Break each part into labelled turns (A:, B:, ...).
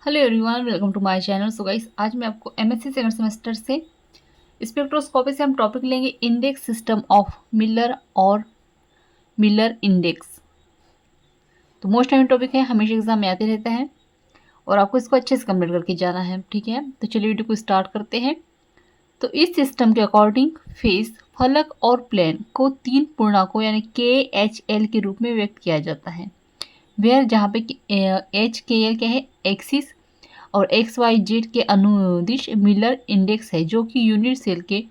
A: Hello everyone, welcome to my channel. So guys, आज मैं आपको एमएससी सेकंड सेमेस्टर से स्पेक्ट्रोस्कोपी से हम टॉपिक लेंगे इंडेक्स सिस्टम ऑफ मिलर और मिलर इंडेक्स। तो मोस्ट टाइम टॉपिक है, हमेशा एग्जाम में आते रहता है और आपको इसको अच्छे से कंप्लीट करके जाना है। ठीक है, तो चलिए वीडियो को स्टार्ट करते हैं। तो इस सिस्टम के अकॉर्डिंग फेस, फलक और प्लेन को तीन पूर्णांकों यानी KHL के रूप में व्यक्त किया जाता है। वेयर जहाँ पे HKL क्या है, एक्सिस, और XYZ के अनुदिश मिलर इंडेक्स है जो कि यूनिट सेल के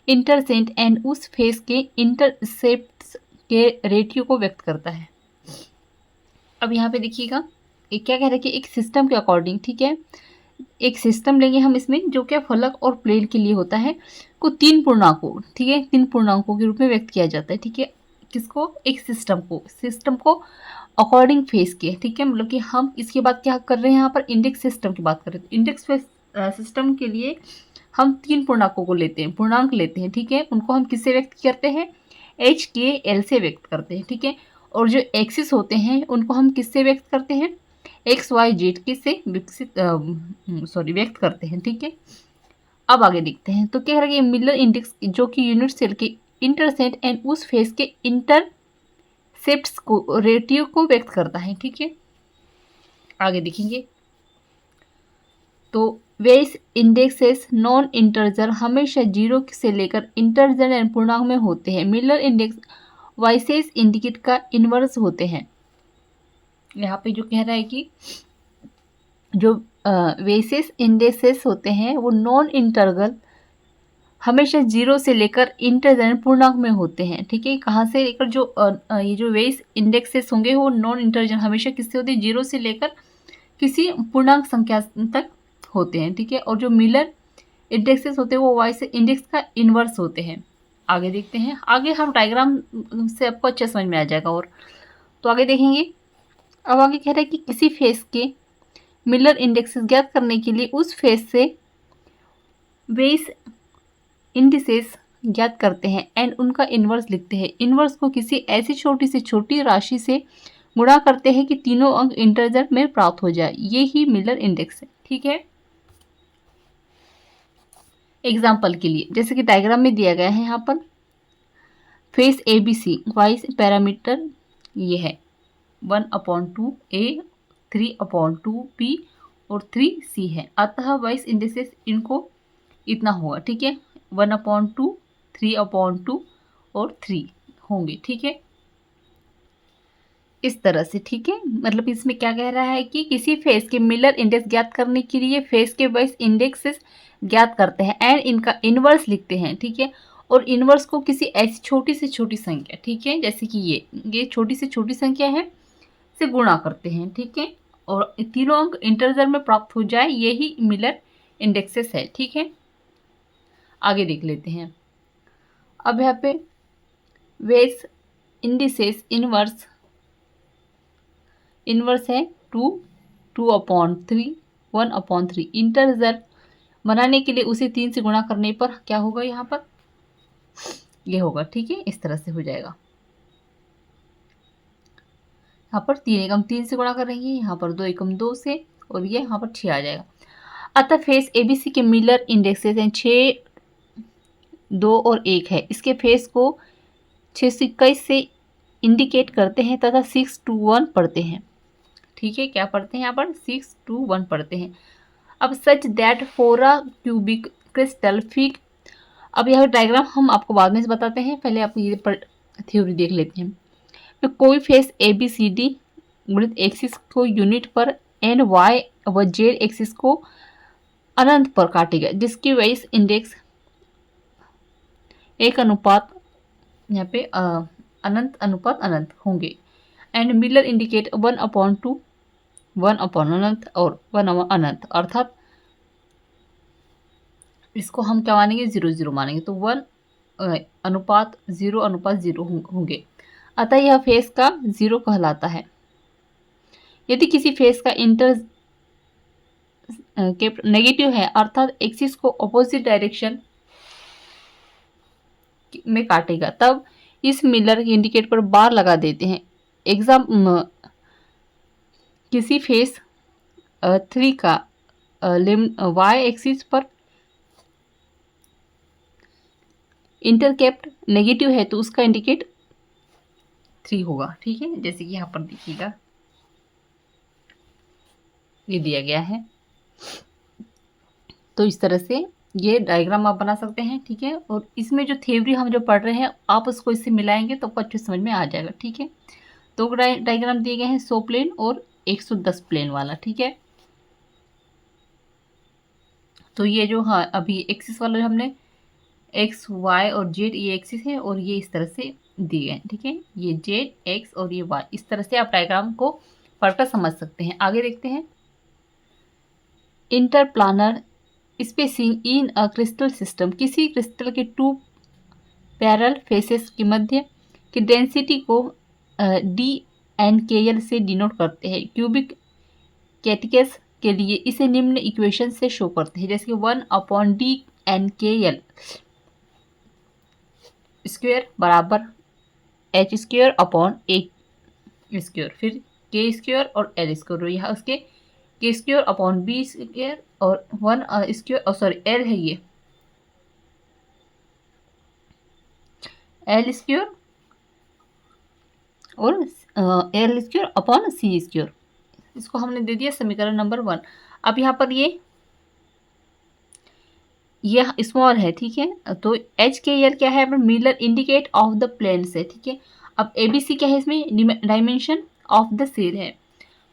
A: इंटरसेंट एंड उस फेस के इंटरसेप्ट्स के रेटियो को व्यक्त करता है। अब यहाँ पे देखिएगा ये क्या कह रहा है कि एक सिस्टम के अकॉर्डिंग, ठीक है, एक सिस्टम लेंगे हम इसमें जो क्या फलक और प्लेन के लिए होता है, को तीन पूर्णांकों, ठीक है, तीन पूर्णांकों के रूप में व्यक्त किया जाता है। ठीक है, किसको, एक सिस्टम को अकॉर्डिंग फेस के, ठीक है, मतलब कि हम इसके बाद क्या कर रहे हैं, यहाँ पर इंडेक्स सिस्टम की बात कर रहे हैं। इंडेक्स सिस्टम के लिए हम तीन पूर्णांकों को लेते हैं, पूर्णांक लेते हैं। ठीक है, उनको हम किससे व्यक्त करते हैं, HKL से व्यक्त करते हैं। ठीक है, और जो एक्सिस होते हैं उनको हम किससे व्यक्त करते हैं, XYZ के से व्यक्त करते हैं। ठीक है, अब आगे देखते हैं। तो क्या है, मिलर इंडेक्स जो कि यूनिट सेल के इंटरसेंट एंड उस फेस के इंटरसेप्ट्स को रेटियो को व्यक्त करता है। ठीक है, आगे देखेंगे। तो वेस इंडेक्सेस नॉन इंटरजर हमेशा जीरो से लेकर इंटरजर एंड पूर्णांक में होते हैं। मिलर इंडेक्स वाइसेस इंडिकेट का इन्वर्स होते हैं। यहाँ पे जो कह रहा है कि जो वेसेस इंडेक्सेस होते हैं वो नॉन इंटरगल हमेशा जीरो से लेकर इंटरजर पूर्णांक में होते हैं। ठीक है, कहाँ से लेकर जो ये जो वेस इंडेक्सेस होंगे वो नॉन इंटरजर हमेशा किससे होते हैं, जीरो से लेकर किसी पूर्णांक संख्या तक होते हैं। ठीक है, और जो मिलर इंडेक्सेस होते हैं वो वाई से इंडेक्स का इन्वर्स होते हैं। आगे देखते हैं, आगे हम डायग्राम से आपको अच्छा समझ में आ जाएगा। और तो आगे देखेंगे। अब आगे कह रहा है कि किसी फेस के मिलर इंडेक्सेस ज्ञात करने के लिए उस फेस से वेस इंडिसेस ज्ञात करते हैं एंड उनका इन्वर्स लिखते हैं। इन्वर्स को किसी ऐसी छोटी से छोटी राशि से गुणा करते हैं कि तीनों अंक इंटरजर में प्राप्त हो जाए, ये ही मिलर इंडेक्स है। ठीक है, एग्जाम्पल के लिए जैसे कि डायग्राम में दिया गया है यहाँ पर फेस ABC वाइस पैरामीटर ये है 1/2A, 3/2B और 3C है। अतः वाइस इंडेक्सेस इनको इतना होगा। ठीक है, 1/2, 3/2 और 3 होंगे। ठीक है, इस तरह से। ठीक है, मतलब इसमें क्या कह रहा है कि किसी फेस के मिलर इंडेक्स ज्ञात करने के लिए फेस के वाइस इंडेक्सेस ज्ञात करते हैं एंड इनका इन्वर्स लिखते हैं। ठीक है, और इन्वर्स को किसी ऐसी छोटी से छोटी संख्या, ठीक है, जैसे कि ये छोटी से छोटी संख्या है, से गुणा करते हैं। ठीक है, और तीनों अंक इंटरजर में प्राप्त हो जाए, यही मिलर इंडेक्सेस है। ठीक है, आगे देख लेते हैं। अब यहाँ पे वेस इंडिसेस इन्वर्स है 2/3, 1/3। इंटरजर बनाने के लिए उसे 3 से गुणा करने पर क्या होगा, यहाँ पर ये होगा। ठीक है, इस तरह से हो जाएगा। यहाँ पर 3 एकम 3 से गुणा करेंगे, यहाँ पर 2 एकम 2 से, और ये यहाँ पर 6 आ जाएगा। अतः फेस ABC के मिलर इंडेक्सेस हैं 6, 2 और 1 है। इसके फेस को 621 से इंडिकेट करते हैं तथा 621 पढ़ते हैं। ठीक है, क्या पढ़ते हैं यहाँ पर, 621 पढ़ते हैं। अब such that for a cubic crystal fit, अब यह डायग्राम हम आपको बाद में से बताते हैं, पहले आप ये थ्योरी देख लेते हैं। तो कोई फेस ABCD गुणित एक्सिस को यूनिट पर एन वाई व जेड एक्सिस को अनंत पर काटेगा, जिसकी वाइस इंडेक्स एक अनुपात यहाँ पे अनंत अनुपात अनंत होंगे एंड मिलर इंडिकेट 1/2, 1/अनंत और 1/अनंत, अर्थात इसको हम क्या मानेंगे, 0/0 मानेंगे। तो 1/0/0 होंगे। अतः यह फेस का 0 कहलाता है। यदि किसी फेस का इंटर नेगेटिव है, अर्थात एक्सिस को अपोजिट डायरेक्शन में काटेगा, तब इस मिलर इंडिकेट पर बार लगा देते हैं। किसी फेस 3 का y एक्सिस पर इंटरकेप्ट नेगेटिव है तो उसका इंडिकेट 3 होगा। ठीक है, जैसे कि यहाँ पर देखिएगा ये दिया गया है। तो इस तरह से ये डायग्राम आप बना सकते हैं। ठीक है, और इसमें जो थ्योरी हम जो पढ़ रहे हैं आप उसको इससे मिलाएंगे तो आपको अच्छे समझ में आ जाएगा। ठीक है, दो डायग्राम दिए गए हैं, 100 प्लेन और 110 प्लेन वाला। ठीक है, तो ये जो हाँ अभी एक्सिस वाला जो हमने एक्स वाई और जेड ये एक्सिस है और ये इस तरह से दिए हैं। ठीक है, ये जेड एक्स और ये वाई, इस तरह से आप डायग्राम को पढ़कर समझ सकते हैं। आगे देखते हैं, interplanar spacing in a crystal system, किसी क्रिस्टल के 2 पैरेलल फेसेस के मध्य की डेंसिटी को डी एन के एल से डिनोट करते हैं। क्यूबिक कैटिकस के लिए इसे निम्न इक्वेशन से शो करते हैं, जैसे कि 1/d(n)k(l) स्क्वेयर बराबर h square upon a square, फिर k स्क्वेयर और l स्क्वेयर, यहाँ उसके k square upon b square और 1 स्क्वेयर सॉरी l है ये l स्क्वेयर और l square upon c square, इसको हमने दे दिया समीकरण नंबर 1। अब यहाँ पर ये स्मॉल है। ठीक है, तो एच के एल क्या है, Miller indicate of the planes है। ठीक है, अब ए बी सी क्या है, इसमें डायमेंशन ऑफ द सेल है।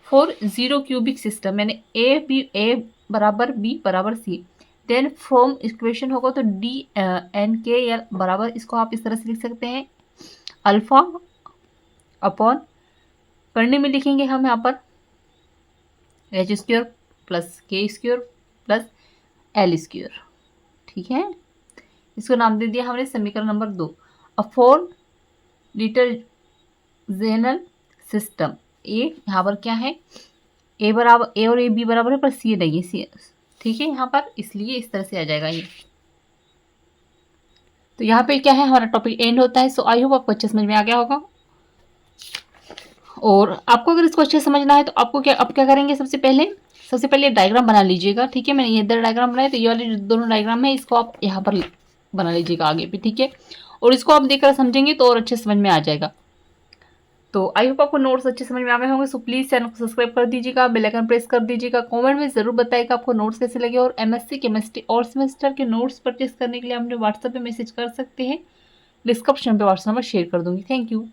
A: फॉर 0 क्यूबिक सिस्टम यानी ए बराबर बी बराबर सी, देन फ्रॉम इक्वेशन होगा तो डी एन के एल बराबर, इसको आप इस तरह से लिख सकते हैं अल्फा अपॉन, करने में लिखेंगे हम यहाँ पर एच स्क्वेयर प्लस के स्क्वेयर प्लस एल स्क्वेयर। ठीक है, इसको नाम दे दिया हमने समीकरण नंबर 2। अ 4 डिटरजेनल सिस्टम, ए यहाँ पर क्या है, ए बराबर ए और ए बी बराबर है पर सी नहीं है, सी। ठीक है, यहाँ पर इसलिए इस तरह से आ जाएगा ये। तो यहाँ पे क्या है, हमारा टॉपिक एंड होता है। सो आई होप आपको अच्छे समझ में आ गया होगा। और आपको अगर इसको अच्छे समझना है तो आपको क्या आप क्या करेंगे, सबसे पहले डायग्राम बना लीजिएगा। ठीक है, मैंने ये इधर डायग्राम बनाया, तो ये वाले दोनों डायग्राम है इसको आप यहाँ पर बना लीजिएगा आगे भी। ठीक है, और इसको आप देखकर समझेंगे तो और अच्छे समझ में आ जाएगा। तो आई होप आपको नोट्स अच्छे समझ में आ गए होंगे। सो प्लीज़ चैनल को सब्सक्राइब कर दीजिएगा, बेल आइकन प्रेस कर दीजिएगा, कमेंट में ज़रूर बताइएगा आपको नोट्स कैसे लगे। और एमएससी केमिस्ट्री और सेमेस्टर के नोट्स परचेस करने के लिए आप मुझे व्हाट्सएप पे मैसेज कर सकते हैं, डिस्क्रिप्शन पे व्हाट्सएप नंबर शेयर कर दूँगी। Thank you.